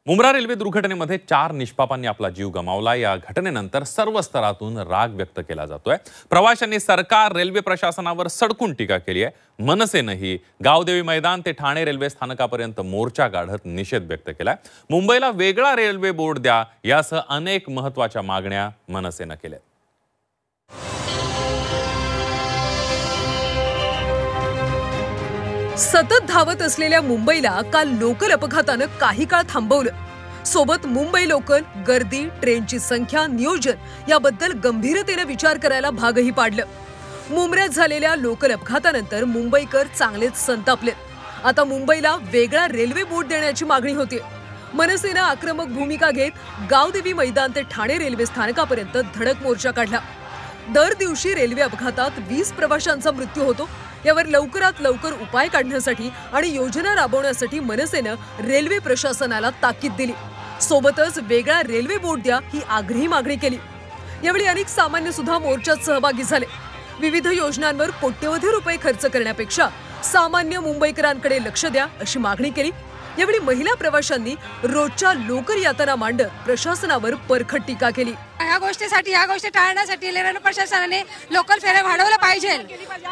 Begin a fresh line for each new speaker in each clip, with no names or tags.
Mumbra railway दुर्घटनेमध्ये 4 निष्पापांनी आपला जीव गमावला। या घटनेनंतर सर्व स्तरातून राग व्यक्त केला जातोय। प्रवाशांनी सरकार, रेल्वे प्रशासनावर सडकून टीका केली आहे। मनसेनेही गावदेवी मैदान ते ठाणे रेल्वे स्थानकापर्यंत मोर्चा काढत निषेध व्यक्त केलाय। मुंबईला वेगळा रेल्वे बोर्ड द्या यासह अनेक महत्त्वाच्या मागण्या मनसेने केल्या।
सतत धावत असलेल्या मुंबईला काल लोकल अपघाताने काही काळ थांबवलं। सोबत मुंबई लोकल, गर्दी, ट्रेनची संख्या, नियोजन याबद्दल गंभीरतेने विचार करायला भागही पाडलं। मुंबऱ्यात झालेल्या लोकल अपघातानंतर मुंबईकर चांगलेच संतापलेत। आता मुंबईला वेगळा रेल्वे बोर्ड देण्याची मागणी होती। मनसेने आक्रमक भूमिका घेत गावदेवी मैदान ते ठाणे रेल्वे स्थानकापर्यंत धडक मोर्चा काढला। दर दिवशी रेल्वे अपघातात 20 प्रवाशांचा मृत्यू होतो। यावर लवकरात लवकर उपाय काढण्यासाठी आणि योजना राबवण्यासाठी मनसेने रेल्वे प्रशासनाला ताकीद दिली। सोबतच वेगळा रेल्वे बोर्ड द्या ही आग्रही मागणी केली। यावेळी अनेक सामान्य सुद्धा मोर्चात सहभागी झाले। विविध योजनांवर कोट्यवधी रुपये खर्च करण्यापेक्षा सामान्य मुंबईकरांकडे लक्ष द्या अशी मागणी केली। यावेळी महिला प्रवाशांनी रोजच्या लोकल यातना मांडत प्रशासनावर परखड टीका केली।
या गोष्टी टाळण्यासाठी रेल्वे प्रशासनाने लोकल फेऱ्या वाढवल्या पाहिजे,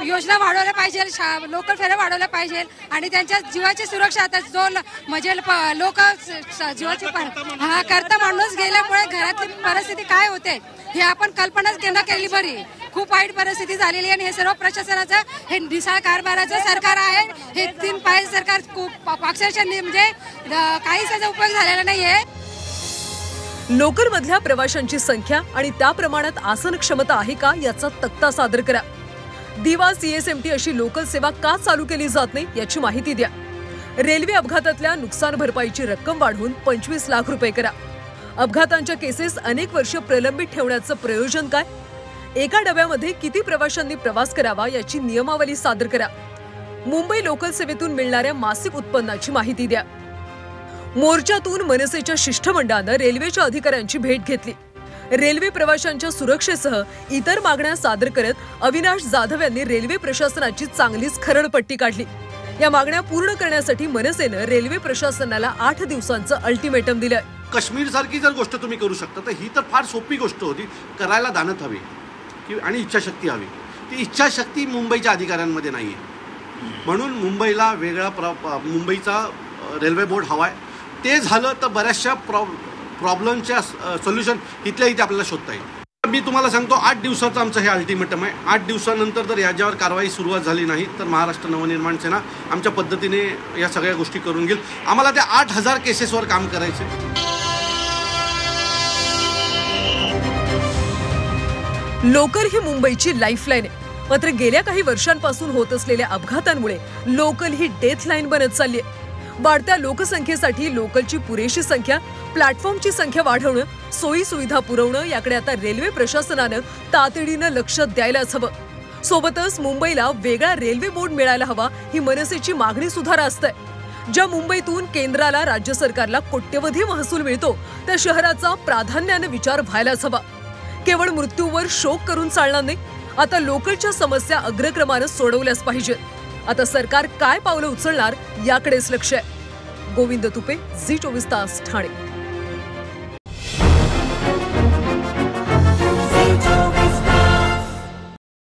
योजना वाढवल्या पाहिजे, लोकल फेऱ्या वाढवल्या पाहिजे आणि त्यांच्या जीवाची सुरक्षा जो म्हणजे लोक जीवाची करता माणूस गेल्यामुळे घरातली परिस्थिती काय होते हे आपण कल्पनाच केली बरी। खूप वाईट परिस्थिती झालेली आणि हे सर्व प्रशासनाचं हे ढिसाळ कारभाराचं सरकार आहे। हे 3 पाय सरकार अक्षरशः म्हणजे काहीच त्याचा उपयोग झालेला नाहीये।
लोकल मधल्या प्रवाशांची संख्या आणि त्या प्रमाणात आसन क्षमता आहे का याचा तक्ता सादर करा। दिवा, CSMT अशी लोकल सेवा का चालू केली जात नाही याची माहिती द्या। रेल्वे अपघातातल्या नुकसान भरपाईची रक्कम वाढवून 25 लाख रुपये करा। अपघातांच्या केसेस अनेक वर्ष प्रलंबित ठेवण्याचं प्रयोजन काय? एका डब्यामध्ये किती प्रवाशांनी प्रवास करावा याची नियमावली सादर करा। मुंबई लोकल सेवेतून मिळणाऱ्या मासिक उत्पन्नाची माहिती द्या। मोर्चातून मनसेच्या शिष्टमंडळानं रेल्वेच्या अधिकाऱ्यांची भेट घेतली। रेल्वे प्रवाशांच्या सुरक्षेसह इतर मागण्या सादर करत अविनाश जाधव यांनी रेल्वे प्रशासनाची चांगलीच खरडपट्टी काढली। या मागण्या पूर्ण करण्यासाठी मनसेनं रेल्वे प्रशासनाला 8 दिवसांचं अल्टिमेटम दिलंय।
काश्मीर सारखी जर गोष्ट तुम्ही करू शकता तर ही तर फार सोपी गोष्ट होती। करायला दानत हवी आणि इच्छाशक्ती हवी। ती इच्छाशक्ती मुंबईच्या अधिकाऱ्यांमध्ये नाहीये। म्हणून मुंबईला वेगळा मुंबईचा रेल्वे बोर्ड हवाय। ते झालं तर बऱ्याचशा प्रॉब्लेमच्या सोल्युशन इथल्या इथे आपल्याला शोधता येईल। मी तुम्हाला सांगतो 8 दिवसाचं आमचं हे अल्टिमेटम आहे। 8 दिवसानंतर जर याच्यावर कारवाई सुरुवात झाली नाही तर महाराष्ट्र नवनिर्माण सेना आमच्या पद्धतीने या सगळ्या गोष्टी करून घेईल। आम्हाला त्या 8000 केसेसवर काम करायचे।
लोकल ही मुंबईची लाईफलाईन आहे। मात्र गेल्या काही वर्षांपासून होत असलेल्या अपघातांमुळे लोकल ही डेथ लाईन बनत चालली आहे। वाढत्या लोकसंख्येसाठी लोकलची पुरेशी संख्या, प्लॅटफॉर्मची संख्या वाढवणं, सोयी सुविधा पुरवणं याकडे आता रेल्वे प्रशासनानं तातडीनं लक्ष द्यायलाच हवं। सोबतच मुंबईला वेगळा रेल्वे बोर्ड मिळायला हवा ही मनसेची मागणी सुद्धा रास्त आहे। ज्या मुंबईतून केंद्राला, राज्य सरकारला कोट्यवधी महसूल मिळतो त्या शहराचा प्राधान्याने विचार व्हायलाच हवा। केवळ मृत्यूवर शोक करून चालणार नाही। आता लोकलच्या समस्या अग्रक्रमानं सोडवल्याच पाहिजेत। आता सरकार काय पावलं उचलणार याकडेच लक्ष आहे। गोविंद तुपे, झी 24 तास, ठाणे।